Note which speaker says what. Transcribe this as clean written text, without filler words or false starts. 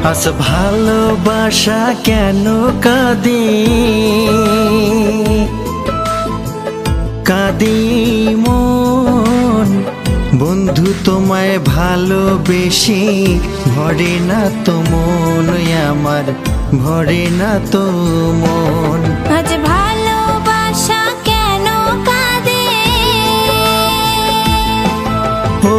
Speaker 1: আজ ভালোবাসা কেন কাঁদে কাঁদি মন বন্ধু তোমায় ভালোবেসে ভরে না তো মন আমার ভরে না তো মন
Speaker 2: আজ ভালোবাসা কেন কাঁদে
Speaker 1: ও